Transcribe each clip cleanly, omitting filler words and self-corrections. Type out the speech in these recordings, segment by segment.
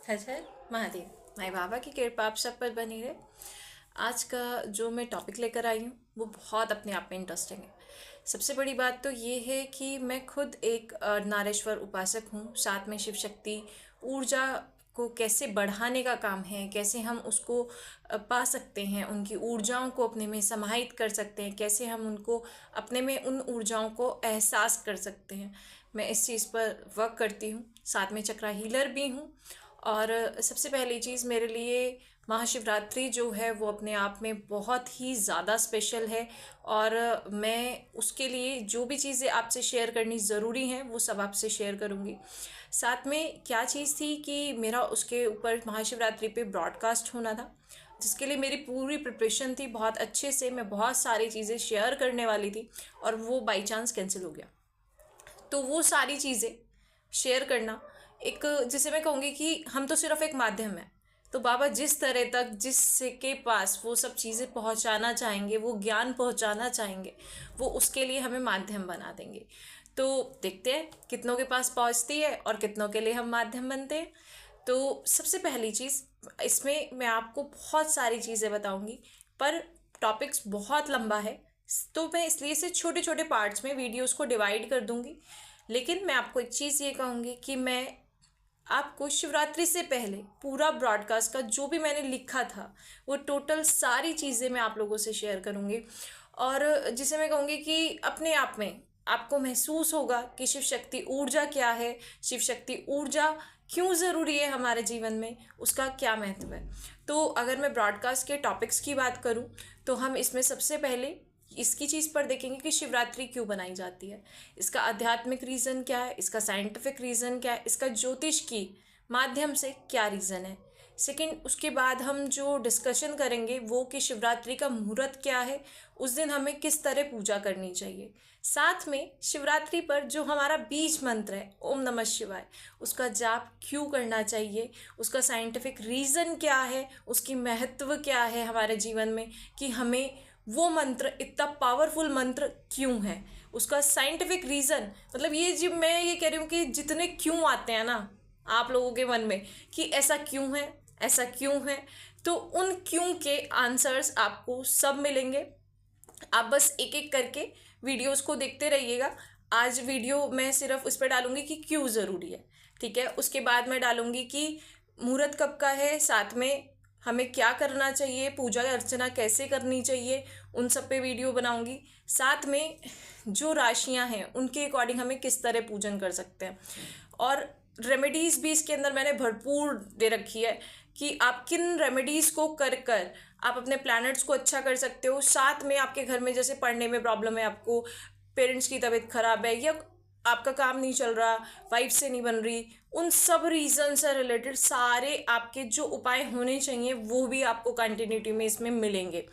हर हर महादेव। माई बाबा की कृपा आप सब पर बनी रहे। आज का जो मैं टॉपिक लेकर आई हूँ वो बहुत अपने आप में इंटरेस्टिंग है। सबसे बड़ी बात तो ये है कि मैं खुद एक नारेश्वर उपासक हूँ, साथ में शिव शक्ति ऊर्जा को कैसे बढ़ाने का काम है, कैसे हम उसको पा सकते हैं, उनकी ऊर्जाओं को अपने में समाहित कर सकते हैं, कैसे हम उनको अपने में उन ऊर्जाओं को एहसास कर सकते हैं। मैं इस चीज़ पर वर्क करती हूँ, साथ में चक्रा हीलर भी हूँ। और सबसे पहली चीज़ मेरे लिए महाशिवरात्रि जो है वो अपने आप में बहुत ही ज़्यादा स्पेशल है। और मैं उसके लिए जो भी चीज़ें आपसे शेयर करनी ज़रूरी हैं वो सब आपसे शेयर करूँगी। साथ में क्या चीज़ थी कि मेरा उसके ऊपर महाशिवरात्रि पे ब्रॉडकास्ट होना था, जिसके लिए मेरी पूरी प्रिपरेशन थी बहुत अच्छे से। मैं बहुत सारी चीज़ें शेयर करने वाली थी और वो बाई चांस कैंसिल हो गया। तो वो सारी चीज़ें शेयर करना एक, जिसे मैं कहूँगी कि हम तो सिर्फ एक माध्यम है। तो बाबा जिस तरह तक जिसके पास वो सब चीज़ें पहुँचाना चाहेंगे, वो ज्ञान पहुँचाना चाहेंगे, वो उसके लिए हमें माध्यम बना देंगे। तो देखते हैं कितनों के पास पहुँचती है और कितनों के लिए हम माध्यम बनते हैं। तो सबसे पहली चीज़, इसमें मैं आपको बहुत सारी चीज़ें बताऊंगी पर टॉपिक्स बहुत लंबा है, तो मैं इसलिए इसे छोटे छोटे पार्ट्स में वीडियोस को डिवाइड कर दूंगी। लेकिन मैं आपको एक चीज़ ये कहूँगी कि मैं आपको शिवरात्रि से पहले पूरा ब्रॉडकास्ट का जो भी मैंने लिखा था वो टोटल सारी चीज़ें मैं आप लोगों से शेयर करूँगी। और जिसे मैं कहूँगी कि अपने आप में आपको महसूस होगा कि शिव शक्ति ऊर्जा क्या है, शिव शक्ति ऊर्जा क्यों ज़रूरी है हमारे जीवन में, उसका क्या महत्व है। तो अगर मैं ब्रॉडकास्ट के टॉपिक्स की बात करूँ तो हम इसमें सबसे पहले इसकी चीज़ पर देखेंगे कि शिवरात्रि क्यों बनाई जाती है, इसका आध्यात्मिक रीज़न क्या है, इसका साइंटिफिक रीज़न क्या है, इसका ज्योतिष की माध्यम से क्या रीज़न है। सेकंड, उसके बाद हम जो डिस्कशन करेंगे वो कि शिवरात्रि का मुहूर्त क्या है, उस दिन हमें किस तरह पूजा करनी चाहिए। साथ में शिवरात्रि पर जो हमारा बीज मंत्र है ओम नमः शिवाय, उसका जाप क्यों करना चाहिए, उसका साइंटिफिक रीज़न क्या है, उसकी महत्व क्या है हमारे जीवन में, कि हमें वो मंत्र इतना पावरफुल मंत्र क्यों है, उसका साइंटिफिक रीज़न। मतलब ये जो मैं ये कह रही हूँ कि जितने क्यों आते हैं ना आप लोगों के मन में कि ऐसा क्यों है, ऐसा क्यों है, तो उन क्यों के आंसर्स आपको सब मिलेंगे। आप बस एक एक करके वीडियोस को देखते रहिएगा। आज वीडियो मैं सिर्फ उस पर डालूंगी कि क्यों ज़रूरी है, ठीक है। उसके बाद मैं डालूंगी कि मुहूर्त कब का है, साथ में हमें क्या करना चाहिए, पूजा अर्चना कैसे करनी चाहिए, उन सब पे वीडियो बनाऊंगी। साथ में जो राशियां हैं उनके अकॉर्डिंग हमें किस तरह पूजन कर सकते हैं, और रेमेडीज़ भी इसके अंदर मैंने भरपूर दे रखी है कि आप किन रेमेडीज़ को कर कर आप अपने प्लैनेट्स को अच्छा कर सकते हो। साथ में आपके घर में जैसे पढ़ने में प्रॉब्लम है, आपको पेरेंट्स की तबीयत खराब है, या आपका काम नहीं चल रहा, वाइफ से नहीं बन रही, उन सब रीज़न से रिलेटेड सारे आपके जो उपाय होने चाहिए वो भी आपको कंटिन्यूटी में इसमें मिलेंगे।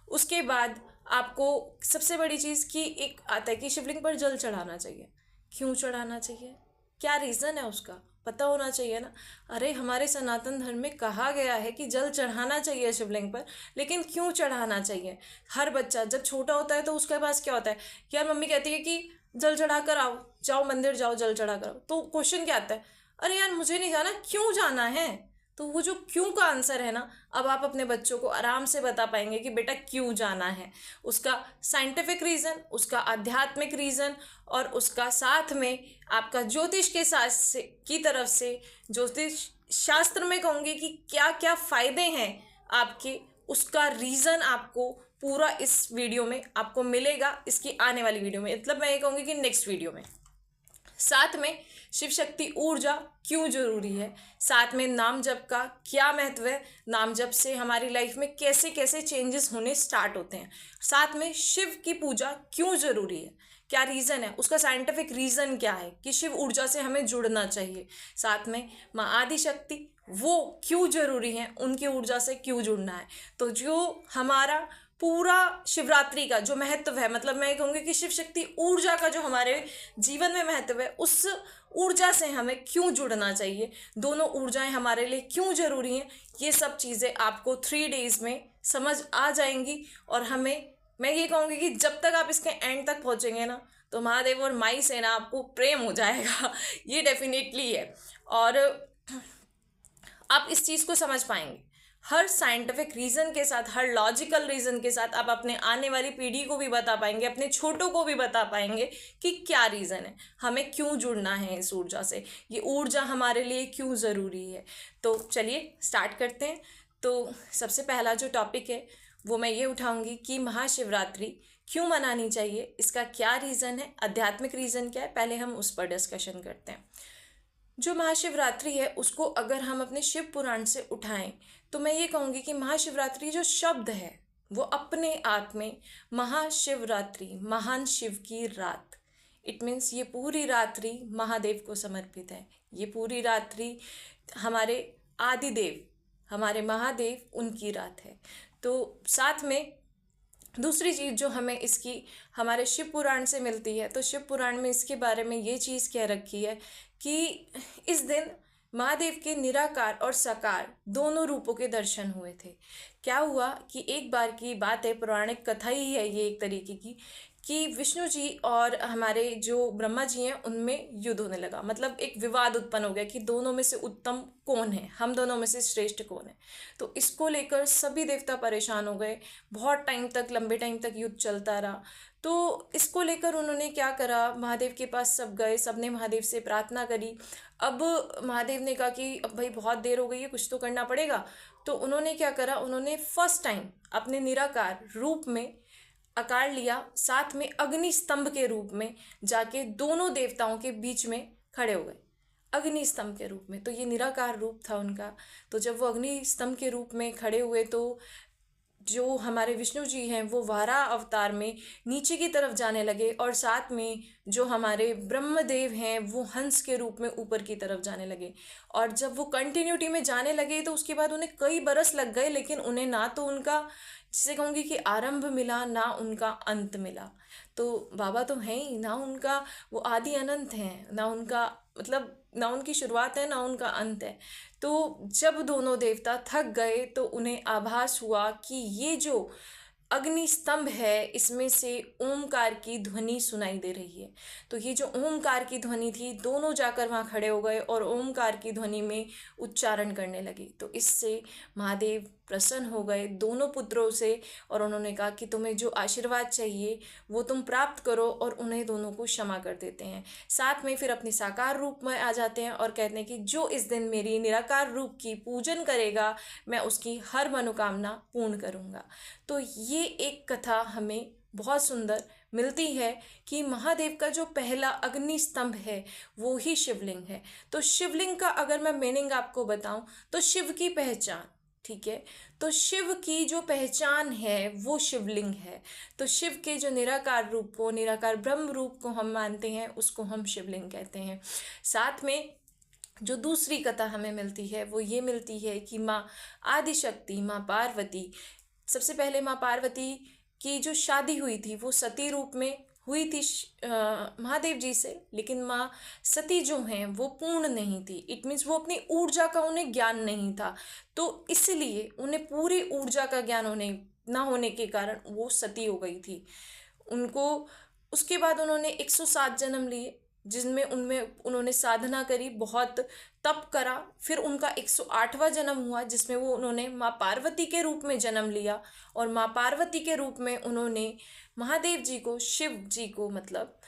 उसके बाद आपको सबसे बड़ी चीज़ की एक आता है कि शिवलिंग पर जल चढ़ाना चाहिए। क्यों चढ़ाना चाहिए, क्या रीज़न है, उसका पता होना चाहिए ना। अरे हमारे सनातन धर्म में कहा गया है कि जल चढ़ाना चाहिए शिवलिंग पर, लेकिन क्यों चढ़ाना चाहिए। हर बच्चा जब छोटा होता है तो उसके पास क्या होता है, यार मम्मी कहती है कि जल चढ़ा कर आओ, जाओ मंदिर जाओ जल चढ़ा कर आओ। तो क्वेश्चन क्या आता है, अरे यार मुझे नहीं जाना, क्यों जाना है। तो वो जो क्यों का आंसर है ना, अब आप अपने बच्चों को आराम से बता पाएंगे कि बेटा क्यों जाना है, उसका साइंटिफिक रीज़न, उसका आध्यात्मिक रीज़न, और उसका साथ में आपका ज्योतिष के साथ से की तरफ से ज्योतिष शास्त्र में कहूँगी कि क्या क्या फ़ायदे हैं आपके, उसका रीज़न आपको पूरा इस वीडियो में आपको मिलेगा, इसकी आने वाली वीडियो में, मतलब मैं ये कहूँगी कि नेक्स्ट वीडियो में। साथ में शिव शक्ति ऊर्जा क्यों जरूरी है, साथ में नाम जप का क्या महत्व है, नाम जप से हमारी लाइफ में कैसे कैसे चेंजेस होने स्टार्ट होते हैं, साथ में शिव की पूजा क्यों जरूरी है, क्या रीज़न है, उसका साइंटिफिक रीज़न क्या है कि शिव ऊर्जा से हमें जुड़ना चाहिए, साथ में माँ आदि शक्ति वो क्यों जरूरी है, उनकी ऊर्जा से क्यों जुड़ना है। तो जो हमारा पूरा शिवरात्रि का जो महत्व है, मतलब मैं कहूँगी कि शिव शक्ति ऊर्जा का जो हमारे जीवन में महत्व है, उस ऊर्जा से हमें क्यों जुड़ना चाहिए, दोनों ऊर्जाएं हमारे लिए क्यों ज़रूरी हैं, ये सब चीज़ें आपको 3 डेज़ में समझ आ जाएंगी। और हमें, मैं ये कहूँगी कि जब तक आप इसके एंड तक पहुँचेंगे ना तो महादेव और माई से ना आपको प्रेम हो जाएगा ये डेफिनेटली है। और आप इस चीज़ को समझ पाएंगे। हर साइंटिफिक रीज़न के साथ, हर लॉजिकल रीज़न के साथ आप अपने आने वाली पीढ़ी को भी बता पाएंगे, अपने छोटों को भी बता पाएंगे कि क्या रीज़न है, हमें क्यों जुड़ना है इस ऊर्जा से, ये ऊर्जा हमारे लिए क्यों ज़रूरी है। तो चलिए स्टार्ट करते हैं। तो सबसे पहला जो टॉपिक है वो मैं ये उठाऊंगी कि महाशिवरात्रि क्यों मनानी चाहिए, इसका क्या रीज़न है, आध्यात्मिक रीज़न क्या है, पहले हम उस पर डिस्कशन करते हैं। जो महाशिवरात्रि है उसको अगर हम अपने शिव पुराण से उठाएं तो मैं ये कहूँगी कि महाशिवरात्रि जो शब्द है वो अपने आप में महाशिवरात्रि, महान शिव की रात, इट मीन्स ये पूरी रात्रि महादेव को समर्पित है। ये पूरी रात्रि हमारे आदिदेव, हमारे महादेव, उनकी रात है। तो साथ में दूसरी चीज़ जो हमें इसकी हमारे शिव पुराण से मिलती है, तो शिव पुराण में इसके बारे में ये चीज़ कह रखी है कि इस दिन महादेव के निराकार और साकार दोनों रूपों के दर्शन हुए थे। क्या हुआ कि एक बार की बात है, पौराणिक कथा ही है ये एक तरीके की, कि विष्णु जी और हमारे जो ब्रह्मा जी हैं उनमें युद्ध होने लगा। मतलब एक विवाद उत्पन्न हो गया कि दोनों में से उत्तम कौन है, हम दोनों में से श्रेष्ठ कौन है। तो इसको लेकर सभी देवता परेशान हो गए। बहुत टाइम तक, लंबे टाइम तक युद्ध चलता रहा। तो इसको लेकर उन्होंने क्या करा, महादेव के पास सब गए, सबने महादेव से प्रार्थना करी। अब महादेव ने कहा कि अब भाई बहुत देर हो गई है, कुछ तो करना पड़ेगा। तो उन्होंने क्या करा, उन्होंने फर्स्ट टाइम अपने निराकार रूप में आकार लिया, साथ में अग्नि स्तंभ के रूप में जाके दोनों देवताओं के बीच में खड़े हो गए, अग्नि स्तंभ के रूप में। तो ये निराकार रूप था उनका। तो जब वो अग्नि स्तंभ के रूप में खड़े हुए तो जो हमारे विष्णु जी हैं वो वाराह अवतार में नीचे की तरफ जाने लगे, और साथ में जो हमारे ब्रह्मदेव हैं वो हंस के रूप में ऊपर की तरफ जाने लगे। और जब वो कंटिन्यूटी में जाने लगे तो उसके बाद उन्हें कई बरस लग गए, लेकिन उन्हें ना तो उनका, जिसे कहूँगी कि आरंभ मिला, ना उनका अंत मिला। तो बाबा तो हैं ही ना, उनका वो आदि अनंत हैं, ना उनका मतलब ना उनकी शुरुआत है ना उनका अंत है। तो जब दोनों देवता थक गए तो उन्हें आभास हुआ कि ये जो अग्नि स्तंभ है इसमें से ओमकार की ध्वनि सुनाई दे रही है। तो ये जो ओमकार की ध्वनि थी, दोनों जाकर वहाँ खड़े हो गए और ओमकार की ध्वनि में उच्चारण करने लगे। तो इससे महादेव प्रसन्न हो गए दोनों पुत्रों से, और उन्होंने कहा कि तुम्हें जो आशीर्वाद चाहिए वो तुम प्राप्त करो, और उन्हें दोनों को क्षमा कर देते हैं। साथ में फिर अपने साकार रूप में आ जाते हैं और कहते हैं कि जो इस दिन मेरी निराकार रूप की पूजन करेगा मैं उसकी हर मनोकामना पूर्ण करूँगा। तो ये एक कथा हमें बहुत सुंदर मिलती है कि महादेव का जो पहला अग्नि स्तंभ है वो ही शिवलिंग है। तो शिवलिंग का अगर मैं मीनिंग आपको बताऊं तो शिव की पहचान, ठीक है, तो शिव की जो पहचान है वो शिवलिंग है। तो शिव के जो निराकार रूप को, निराकार ब्रह्म रूप को हम मानते हैं, उसको हम शिवलिंग कहते हैं। साथ में जो दूसरी कथा हमें मिलती है वो ये मिलती है कि माँ आदिशक्ति, माँ पार्वती, सबसे पहले माँ पार्वती की जो शादी हुई थी वो सती रूप में हुई थी महादेव जी से, लेकिन माँ सती जो हैं वो पूर्ण नहीं थी। इट मीन्स वो अपनी ऊर्जा का उन्हें ज्ञान नहीं था, तो इसलिए उन्हें पूरी ऊर्जा का ज्ञान ना होने के कारण वो सती हो गई थी। उनको उसके बाद उन्होंने 107 जन्म लिए, जिनमें उन्होंने साधना करी, बहुत तप करा। फिर उनका 108वां जन्म हुआ जिसमें वो उन्होंने माँ पार्वती के रूप में जन्म लिया, और माँ पार्वती के रूप में उन्होंने महादेव जी को, शिव जी को मतलब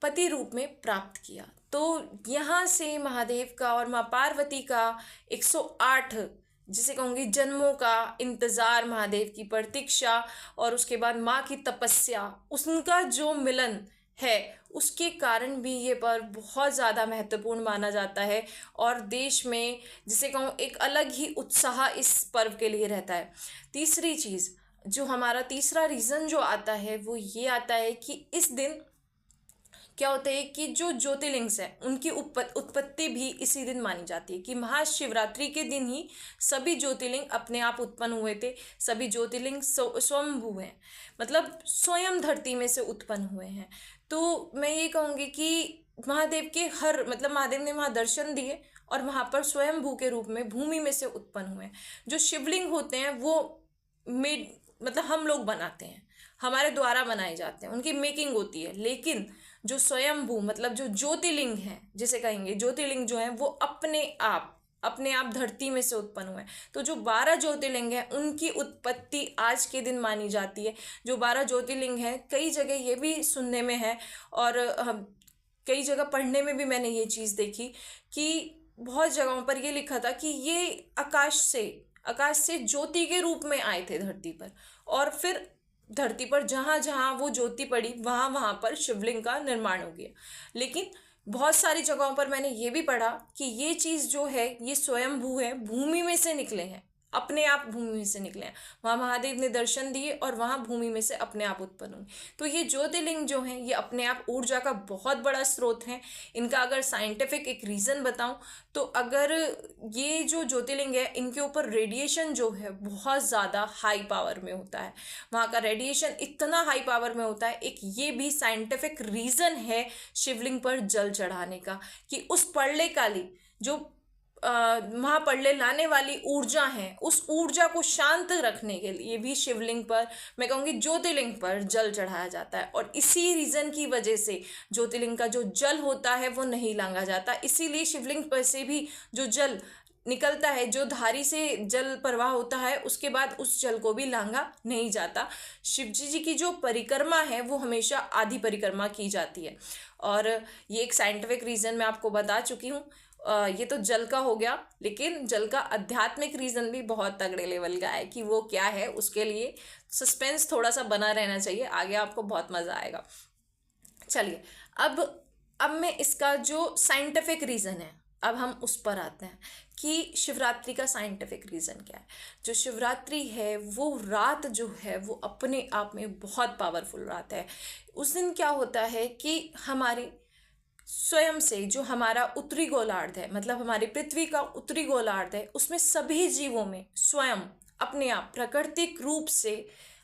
पति रूप में प्राप्त किया। तो यहाँ से महादेव का और माँ पार्वती का 108, जिसे कहूँगी जन्मों का इंतज़ार, महादेव की प्रतीक्षा, और उसके बाद माँ की तपस्या, उनका जो मिलन है उसके कारण भी ये पर्व बहुत ज़्यादा महत्वपूर्ण माना जाता है। और देश में जिसे कहूँ एक अलग ही उत्साह इस पर्व के लिए रहता है। तीसरी चीज़ जो हमारा तीसरा रीज़न जो आता है वो ये आता है कि इस दिन क्या होता है कि जो ज्योतिर्लिंग्स हैं उनकी उत्पत्ति भी इसी दिन मानी जाती है, कि महाशिवरात्रि के दिन ही सभी ज्योतिर्लिंग अपने आप उत्पन्न हुए थे। सभी ज्योतिर्लिंग स्वयंभू हैं, मतलब स्वयं धरती में से उत्पन्न हुए हैं। तो मैं ये कहूँगी कि महादेव के मतलब महादेव ने वहाँ दर्शन दिए और वहाँ पर स्वयंभू के रूप में भूमि में से उत्पन्न हुए हैं। जो शिवलिंग होते हैं वो मतलब हम लोग बनाते हैं, हमारे द्वारा बनाए जाते हैं, उनकी मेकिंग होती है। लेकिन जो स्वयंभू मतलब जो ज्योतिर्लिंग हैं, जिसे कहेंगे ज्योतिर्लिंग जो हैं, वो अपने आप अपने आप धरती में से उत्पन्न हुए हैं। तो जो 12 ज्योतिर्लिंग हैं उनकी उत्पत्ति आज के दिन मानी जाती है। जो 12 ज्योतिर्लिंग हैं, कई जगह ये भी सुनने में है और कई जगह पढ़ने में भी मैंने ये चीज़ देखी कि बहुत जगहों पर ये लिखा था कि ये आकाश से ज्योति के रूप में आए थे धरती पर, और फिर धरती पर जहाँ जहाँ वो ज्योति पड़ी वहाँ वहाँ पर शिवलिंग का निर्माण हो गया। लेकिन बहुत सारी जगहों पर मैंने ये भी पढ़ा कि ये चीज़ जो है ये स्वयंभू है, भूमि में से निकले हैं, अपने आप भूमि में से निकले हैं। वहाँ महादेव ने दर्शन दिए और वहाँ भूमि में से अपने आप उत्पन्न हुए। तो ये ज्योतिर्लिंग जो हैं ये अपने आप ऊर्जा का बहुत बड़ा स्रोत हैं। इनका अगर साइंटिफिक एक रीज़न बताऊं तो अगर ये जो ज्योतिर्लिंग है इनके ऊपर रेडिएशन जो है बहुत ज़्यादा हाई पावर में होता है। वहाँ का रेडिएशन इतना हाई पावर में होता है। एक ये भी साइंटिफिक रीज़न है शिवलिंग पर जल चढ़ाने का कि उस प्रलयकाली जो महाप्रलय लाने वाली ऊर्जा है, उस ऊर्जा को शांत रखने के लिए भी शिवलिंग पर, मैं कहूँगी ज्योतिर्लिंग पर जल चढ़ाया जाता है। और इसी रीज़न की वजह से ज्योतिर्लिंग का जो जल होता है वो नहीं लांघा जाता। इसीलिए शिवलिंग पर से भी जो जल निकलता है, जो धारी से जल प्रवाह होता है, उसके बाद उस जल को भी लांघा नहीं जाता। शिवजी जी की जो परिक्रमा है वो हमेशा आधी परिक्रमा की जाती है। और ये एक साइंटिफिक रीज़न मैं आपको बता चुकी हूँ। ये तो जल का हो गया, लेकिन जल का आध्यात्मिक रीज़न भी बहुत तगड़े लेवल का है कि वो क्या है, उसके लिए सस्पेंस थोड़ा सा बना रहना चाहिए, आगे आपको बहुत मज़ा आएगा। चलिए अब मैं इसका जो साइंटिफिक रीज़न है अब हम उस पर आते हैं कि शिवरात्रि का साइंटिफिक रीज़न क्या है। जो शिवरात्रि है वो रात जो है वो अपने आप में बहुत पावरफुल रात है। उस दिन क्या होता है कि हमारी स्वयं से जो हमारा उत्तरी गोलार्ध है, मतलब हमारी पृथ्वी का उत्तरी गोलार्ध है, उसमें सभी जीवों में स्वयं अपने आप प्राकृतिक रूप से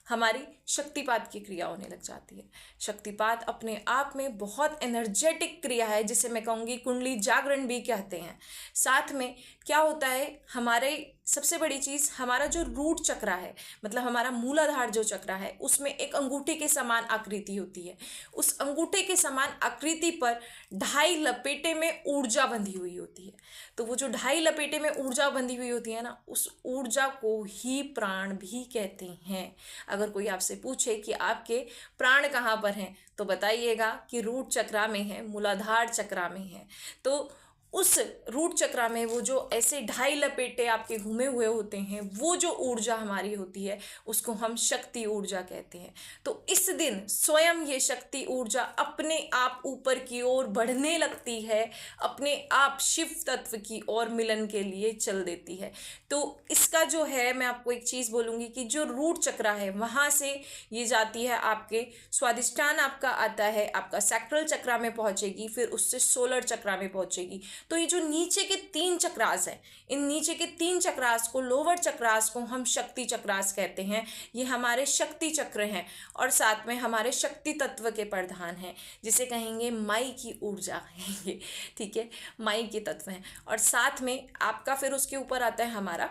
हमारी शक्तिपात की क्रिया होने लग जाती है। शक्तिपात अपने आप में बहुत एनर्जेटिक क्रिया है, जिसे मैं कहूँगी कुंडली जागरण भी कहते हैं। साथ में क्या होता है, हमारे सबसे बड़ी चीज़ हमारा जो रूट चक्र है, मतलब हमारा मूलाधार जो चक्र है, उसमें एक अंगूठे के समान आकृति होती है। उस अंगूठे के समान आकृति पर 2.5 लपेटे में ऊर्जा बंधी हुई होती है। तो वो जो 2.5 लपेटे में ऊर्जा बंधी हुई होती है ना, उस ऊर्जा को ही प्राण भी कहते हैं। अगर कोई आपसे पूछे कि आपके प्राण कहाँ पर हैं, तो बताइएगा कि रूट चक्रा में है, मूलाधार चक्रा में है। तो उस रूट चक्रा में वो जो ऐसे 2.5 लपेटे आपके घूमे हुए होते हैं, वो जो ऊर्जा हमारी होती है उसको हम शक्ति ऊर्जा कहते हैं। तो इस दिन स्वयं ये शक्ति ऊर्जा अपने आप ऊपर की ओर बढ़ने लगती है, अपने आप शिव तत्व की ओर मिलन के लिए चल देती है। तो इसका जो है, मैं आपको एक चीज़ बोलूँगी कि जो रूट चक्रा है वहाँ से ये जाती है, आपके स्वादिष्ठान आपका आता है, आपका सैक्रल चक्रा में पहुँचेगी, फिर उससे सोलर चक्रा में पहुँचेगी। तो ये जो नीचे के 3 चक्रास हैं, इन नीचे के 3 चक्रास को, लोअर चक्रास को हम शक्ति चक्रास कहते हैं। ये हमारे शक्ति चक्र हैं और साथ में हमारे शक्ति तत्व के प्रधान हैं, जिसे कहेंगे माई की ऊर्जा है। ठीक है, माई के तत्व हैं। और साथ में आपका फिर उसके ऊपर आता है हमारा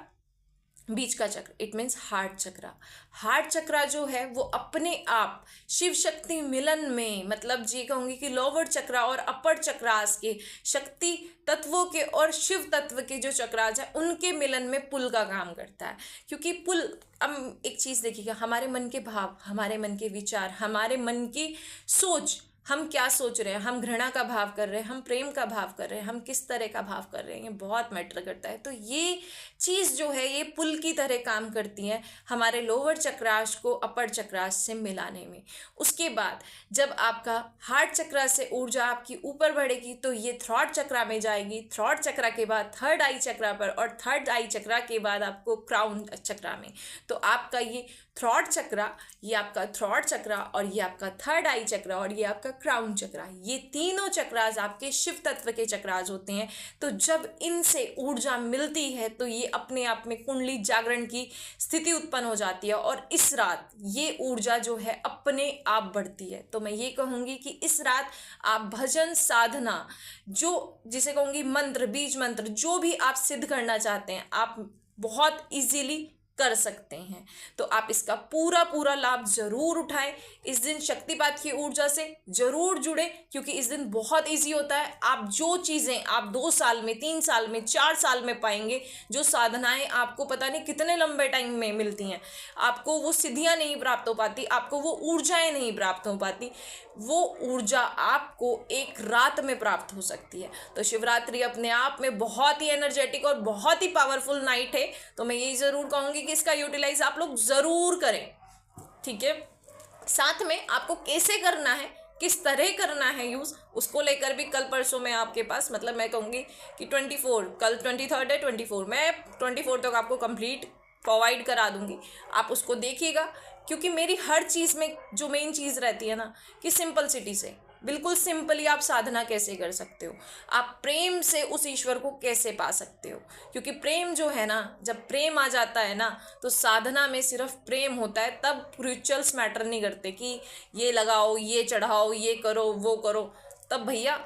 बीच का चक्र, it means heart chakra. Heart chakra जो है वो अपने आप शिव शक्ति मिलन में, मतलब जी कहूँगी कि लोअर चक्रा और अपर चक्रास के शक्ति तत्वों के और शिव तत्व के जो चक्रास है उनके मिलन में पुल का काम करता है। क्योंकि पुल, अब एक चीज़ देखिएगा, हमारे मन के भाव, हमारे मन के विचार, हमारे मन की सोच, हम क्या सोच रहे हैं, हम घृणा का भाव कर रहे हैं, हम प्रेम का भाव कर रहे हैं, हम किस तरह का भाव कर रहे हैं, ये बहुत मैटर करता है। तो ये चीज़ जो है ये पुल की तरह काम करती है हमारे लोअर चक्रास को अपर चक्रास से मिलाने में। उसके बाद जब आपका हार्ट चक्रा से ऊर्जा आपकी ऊपर बढ़ेगी तो ये थ्रॉट चक्रा में जाएगी, थ्रॉट चक्रा के बाद थर्ड आई चक्रा पर, और थर्ड आई चक्रा के बाद आपको क्राउन चक्रा में। तो आपका ये थ्रॉट चक्रा, ये आपका थ्रॉट चक्रा, और ये आपका थर्ड आई चक्रा, और ये आपका क्राउन चक्रा, ये तीनों चक्रास आपके शिव तत्व के चक्रास होते हैं। तो जब इनसे ऊर्जा मिलती है तो ये अपने आप में कुंडली जागरण की स्थिति उत्पन्न हो जाती है, और इस रात ये ऊर्जा जो है अपने आप बढ़ती है। तो मैं ये कहूँगी कि इस रात आप भजन साधना, जो जिसे कहूँगी मंत्र, बीज मंत्र, जो भी आप सिद्ध करना चाहते हैं, आप बहुत इजीली कर सकते हैं। तो आप इसका पूरा पूरा लाभ जरूर उठाएं। इस दिन शक्तिपात की ऊर्जा से जरूर जुड़े, क्योंकि इस दिन बहुत इजी होता है। आप जो चीजें आप 2 साल में, 3 साल में, 4 साल में पाएंगे, जो साधनाएं आपको पता नहीं कितने लंबे टाइम में मिलती हैं, आपको वो सिद्धियां नहीं प्राप्त हो पाती, आपको वो ऊर्जाएं नहीं प्राप्त हो पाती, वो ऊर्जा आपको एक रात में प्राप्त हो सकती है। तो शिवरात्रि अपने आप में बहुत ही एनर्जेटिक और बहुत ही पावरफुल नाइट है। तो मैं यही जरूर कहूंगी कि इसका यूटिलाइज आप लोग जरूर करें, ठीक है। साथ में आपको कैसे करना है, किस तरह करना है यूज, उसको लेकर भी कल परसों में आपके पास, मतलब मैं कहूँगी कि 24, कल 23 है, 24 मैं 24 तक आपको कंप्लीट प्रोवाइड करा दूंगी। आप उसको देखिएगा, क्योंकि मेरी हर चीज़ में जो मेन चीज़ रहती है ना, कि सिंपलिसिटी से, बिल्कुल सिंपली आप साधना कैसे कर सकते हो, आप प्रेम से उस ईश्वर को कैसे पा सकते हो। क्योंकि प्रेम जो है ना, जब प्रेम आ जाता है ना, तो साधना में सिर्फ प्रेम होता है। तब रिचुअल्स मैटर नहीं करते कि ये लगाओ, ये चढ़ाओ, ये करो, वो करो। तब भैया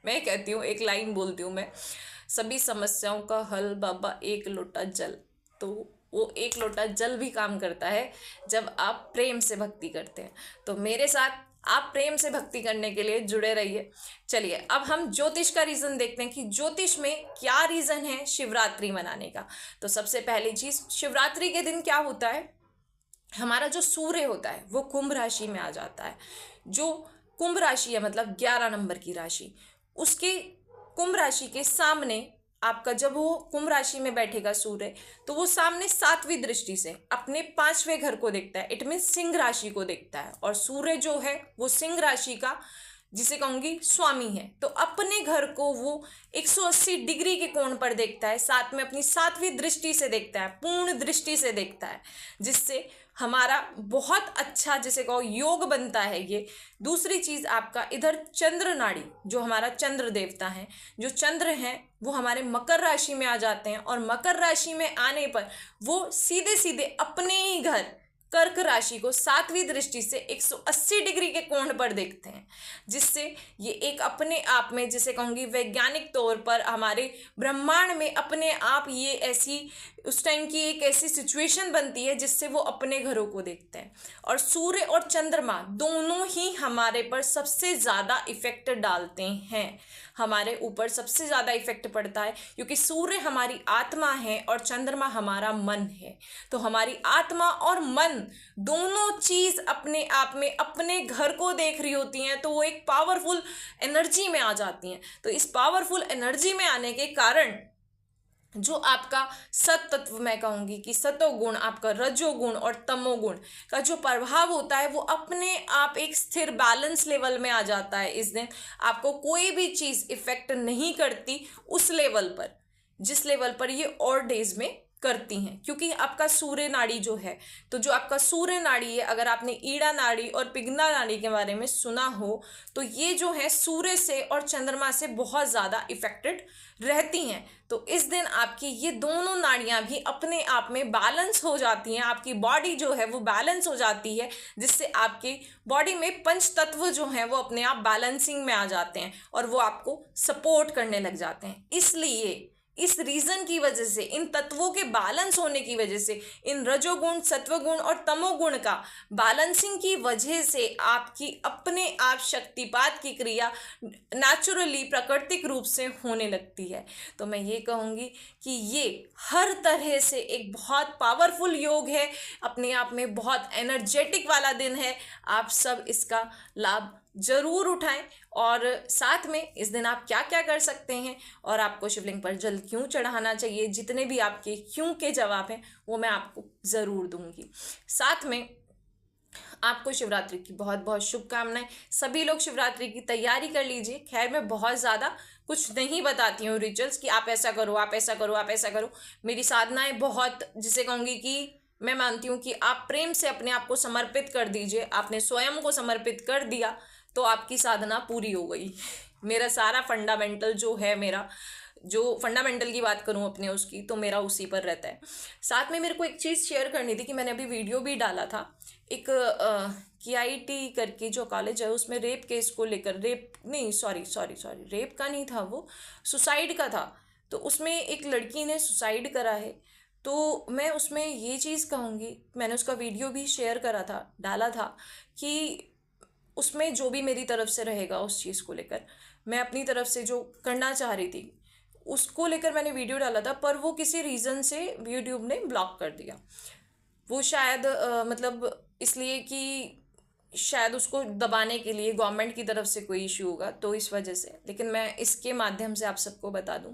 मैं कहती हूँ, एक लाइन बोलती हूँ मैं, सभी समस्याओं का हल बाबा एक लोटा जल। तो वो एक लोटा जल भी काम करता है जब आप प्रेम से भक्ति करते हैं। तो मेरे साथ आप प्रेम से भक्ति करने के लिए जुड़े रहिए। चलिए अब हम ज्योतिष का रीज़न देखते हैं कि ज्योतिष में क्या रीज़न है शिवरात्रि मनाने का। तो सबसे पहली चीज़, शिवरात्रि के दिन क्या होता है, हमारा जो सूर्य होता है वो कुंभ राशि में आ जाता है। जो कुंभ राशि है, मतलब 11 नंबर की राशि, उसके कुंभ राशि के सामने आपका, जब वो कुंभ राशि में बैठेगा सूर्य, तो वो सामने 7वीं दृष्टि से अपने 5वें घर को देखता है। इट मीन सिंह राशि को देखता है। और सूर्य जो है वो सिंह राशि का, जिसे कहूंगी, स्वामी है। तो अपने घर को वो 180 डिग्री के कोण पर देखता है, साथ में अपनी 7वीं दृष्टि से देखता है, पूर्ण दृष्टि से देखता है, जिससे हमारा बहुत अच्छा, जैसे कहो, योग बनता है ये। दूसरी चीज, आपका इधर चंद्र नाड़ी, जो हमारा चंद्र देवता है, जो चंद्र हैं, वो हमारे मकर राशि में आ जाते हैं। और मकर राशि में आने पर वो सीधे सीधे अपने ही घर कर्क राशि को 7वीं दृष्टि से 180 डिग्री के कोण पर देखते हैं, जिससे ये एक अपने आप में, जिसे कहूँगी, वैज्ञानिक तौर पर हमारे ब्रह्मांड में अपने आप ये ऐसी उस टाइम की एक ऐसी सिचुएशन बनती है जिससे वो अपने घरों को देखते हैं। और सूर्य और चंद्रमा दोनों ही हमारे पर सबसे ज़्यादा इफेक्ट डालते हैं, हमारे ऊपर सबसे ज़्यादा इफेक्ट पड़ता है, क्योंकि सूर्य हमारी आत्मा है और चंद्रमा हमारा मन है। तो हमारी आत्मा और मन दोनों चीज़ अपने आप में अपने घर को देख रही होती हैं, तो वो एक पावरफुल एनर्जी में आ जाती हैं। तो इस पावरफुल एनर्जी में आने के कारण जो आपका सत तत्व, मैं कहूँगी कि सतोगुण, आपका रजोगुण और तमोगुण का जो प्रभाव होता है, वो अपने आप एक स्थिर बैलेंस लेवल में आ जाता है। इस दिन आपको कोई भी चीज़ इफेक्ट नहीं करती उस लेवल पर, जिस लेवल पर ये और डेज में करती हैं, क्योंकि आपका सूर्य नाड़ी जो है, तो जो आपका सूर्य नाड़ी है, अगर आपने ईड़ा नाड़ी और पिगना नाड़ी के बारे में सुना हो, तो ये जो है सूर्य से और चंद्रमा से बहुत ज़्यादा इफेक्टेड रहती हैं। तो इस दिन आपकी ये दोनों नाड़ियां भी अपने आप में बैलेंस हो जाती हैं, आपकी बॉडी जो है वो बैलेंस हो जाती है, जिससे आपकी बॉडी में पंच तत्व जो हैं वो अपने आप बैलेंसिंग में आ जाते हैं और वो आपको सपोर्ट करने लग जाते हैं। इसलिए इस रीजन की वजह से, इन तत्वों के बैलेंस होने की वजह से, इन रजोगुण, सत्वगुण और तमोगुण का बैलेंसिंग की वजह से आपकी अपने आप शक्तिपात की क्रिया नेचुरली, प्राकृतिक रूप से होने लगती है। तो मैं ये कहूँगी कि ये हर तरह से एक बहुत पावरफुल योग है, अपने आप में बहुत एनर्जेटिक वाला दिन है। आप सब इसका लाभ जरूर उठाएं। और साथ में इस दिन आप क्या क्या कर सकते हैं और आपको शिवलिंग पर जल क्यों चढ़ाना चाहिए, जितने भी आपके क्यों के जवाब हैं वो मैं आपको ज़रूर दूंगी। साथ में आपको शिवरात्रि की बहुत बहुत शुभकामनाएं। सभी लोग शिवरात्रि की तैयारी कर लीजिए। खैर, मैं बहुत ज़्यादा कुछ नहीं बताती हूँ रिचुअल्स कि आप ऐसा करो, आप ऐसा करो, आप ऐसा करो। मेरी साधनाएं बहुत, जिसे कहूँगी कि मैं मानती हूँ कि आप प्रेम से अपने आप को समर्पित कर दीजिए। आपने स्वयं को समर्पित कर दिया तो आपकी साधना पूरी हो गई। मेरा सारा फंडामेंटल जो है, मेरा जो फंडामेंटल की बात करूं अपने उसकी, तो मेरा उसी पर रहता है। साथ में मेरे को एक चीज़ शेयर करनी थी कि मैंने अभी वीडियो भी डाला था। एक KIT करके जो कॉलेज है, उसमें रेप केस को लेकर, रेप नहीं, सॉरी, रेप का नहीं था वो, सुसाइड का था। तो उसमें एक लड़की ने सुसाइड करा है। तो मैं उसमें ये चीज़ कहूँगी, मैंने उसका वीडियो भी शेयर करा था, डाला था, कि उसमें जो भी मेरी तरफ से रहेगा उस चीज़ को लेकर, मैं अपनी तरफ से जो करना चाह रही थी उसको लेकर मैंने वीडियो डाला था, पर वो किसी रीज़न से यूट्यूब ने ब्लॉक कर दिया। वो शायद मतलब इसलिए कि शायद उसको दबाने के लिए गवर्नमेंट की तरफ से कोई इशू होगा, तो इस वजह से। लेकिन मैं इसके माध्यम से आप सबको बता दूं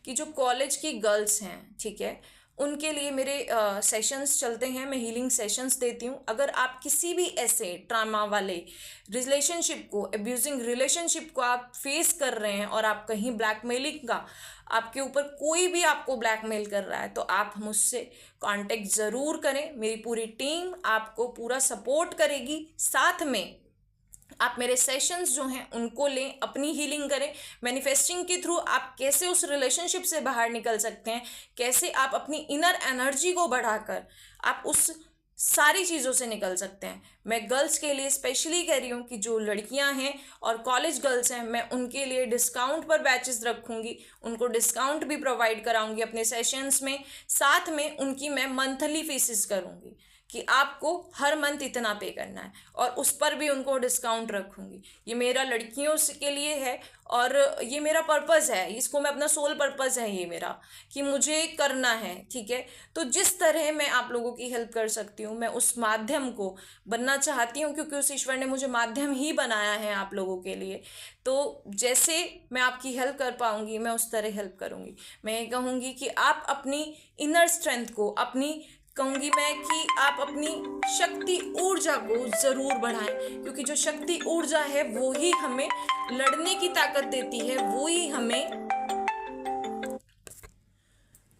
कि जो कॉलेज की गर्ल्स हैं, ठीक है, उनके लिए मेरे सेशंस चलते हैं, मैं हीलिंग सेशंस देती हूँ। अगर आप किसी भी ऐसे ट्रामा वाले रिलेशनशिप को, अब्यूजिंग रिलेशनशिप को आप फेस कर रहे हैं और आप कहीं ब्लैकमेलिंग का, आपके ऊपर कोई भी आपको ब्लैकमेल कर रहा है, तो आप मुझसे कांटेक्ट ज़रूर करें। मेरी पूरी टीम आपको पूरा सपोर्ट करेगी। साथ में आप मेरे सेशंस जो हैं उनको लें, अपनी हीलिंग करें। मैनिफेस्टिंग के थ्रू आप कैसे उस रिलेशनशिप से बाहर निकल सकते हैं, कैसे आप अपनी इनर एनर्जी को बढ़ाकर आप उस सारी चीज़ों से निकल सकते हैं। मैं गर्ल्स के लिए स्पेशली कह रही हूँ कि जो लड़कियां हैं और कॉलेज गर्ल्स हैं, मैं उनके लिए डिस्काउंट पर बैचेस रखूँगी, उनको डिस्काउंट भी प्रोवाइड कराऊँगी अपने सेशंस में। साथ में उनकी मैं मंथली फीसिस करूँगी कि आपको हर मंथ इतना पे करना है, और उस पर भी उनको डिस्काउंट रखूँगी। ये मेरा लड़कियों के लिए है और ये मेरा पर्पज़ है, इसको मैं अपना सोल पर्पज़ है ये मेरा, कि मुझे करना है, ठीक है। तो जिस तरह मैं आप लोगों की हेल्प कर सकती हूँ, मैं उस माध्यम को बनना चाहती हूँ, क्योंकि उस ईश्वर ने मुझे माध्यम ही बनाया है आप लोगों के लिए। तो जैसे मैं आपकी हेल्प कर पाऊँगी, मैं उस तरह हेल्प करूँगी। मैं ये कहूँगी कि आप अपनी इनर स्ट्रेंथ को, कहूँगी मैं कि आप अपनी शक्ति ऊर्जा को ज़रूर बढ़ाएं, क्योंकि जो शक्ति ऊर्जा है वो ही हमें लड़ने की ताकत देती है,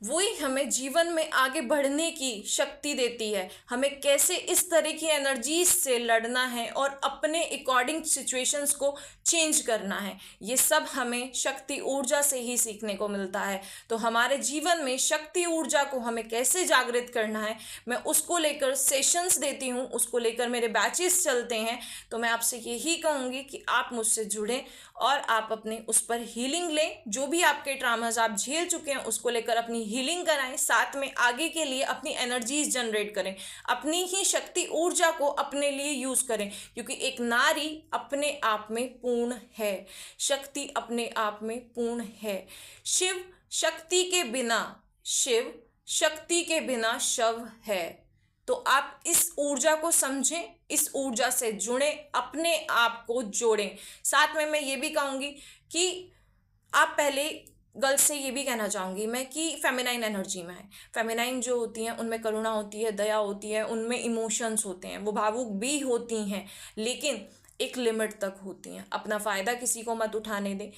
वही हमें जीवन में आगे बढ़ने की शक्ति देती है। हमें कैसे इस तरह की एनर्जीज से लड़ना है और अपने अकॉर्डिंग सिचुएशंस को चेंज करना है, ये सब हमें शक्ति ऊर्जा से ही सीखने को मिलता है। तो हमारे जीवन में शक्ति ऊर्जा को हमें कैसे जागृत करना है, मैं उसको लेकर सेशंस देती हूँ, उसको लेकर मेरे बैचेस चलते हैं। तो मैं आपसे यही कहूँगी कि आप मुझसे जुड़ें और आप अपने उस पर हीलिंग लें। जो भी आपके ट्रामाज आप झेल चुके हैं उसको लेकर अपनी हीलिंग कराएं, साथ में आगे के लिए अपनी एनर्जीज जनरेट करें, अपनी ही शक्ति ऊर्जा को अपने लिए यूज करें, क्योंकि एक नारी अपने आप में पूर्ण है, शक्ति अपने आप में पूर्ण है। शिव शक्ति के बिना शव है। तो आप इस ऊर्जा को समझें, इस ऊर्जा से जुड़ें, अपने आप को जोड़ें। साथ में मैं ये भी कहूँगी कि आप पहले गर्ल्स से ये भी कहना चाहूँगी मैं कि फेमिनाइन एनर्जी में है। फेमिनाइन जो होती हैं उनमें करुणा होती है, दया होती है, उनमें इमोशंस होते हैं, वो भावुक भी होती हैं, लेकिन एक लिमिट तक होती हैं। अपना फ़ायदा किसी को मत उठाने दें,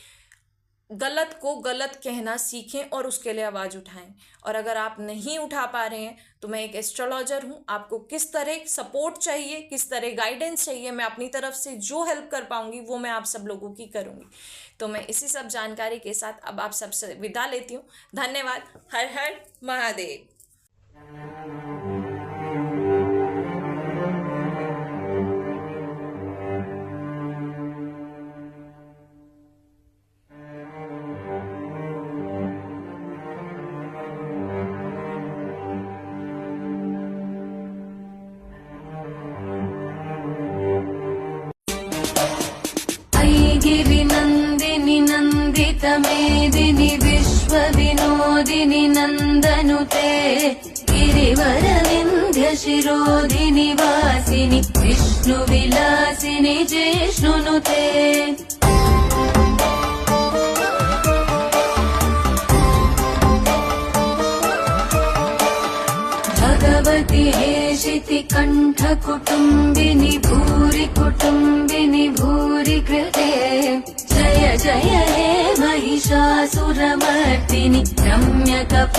गलत को गलत कहना सीखें और उसके लिए आवाज़ उठाएं। और अगर आप नहीं उठा पा रहे हैं तो मैं एक एस्ट्रोलॉजर हूँ, आपको किस तरह सपोर्ट चाहिए, किस तरह गाइडेंस चाहिए, मैं अपनी तरफ से जो हेल्प कर पाऊँगी वो मैं आप सब लोगों की करूँगी। तो मैं इसी सब जानकारी के साथ अब आप सबसे विदा लेती हूँ। धन्यवाद। हर हर महादेव। गिरिनन्दिनि नन्दितमेदिनि विश्वविनोदिनि नन्दनुते गिरिवरविन्ध्यशिरोधिनि वासिनि विष्णुविलासिनि जिष्णुनुते भगवति हेशिति कण्ठकुटुम्बिनि भूरि कुटुम्बिनि भूरि कृते जय जय हे महिषासुरमर्दिनि रम्यकप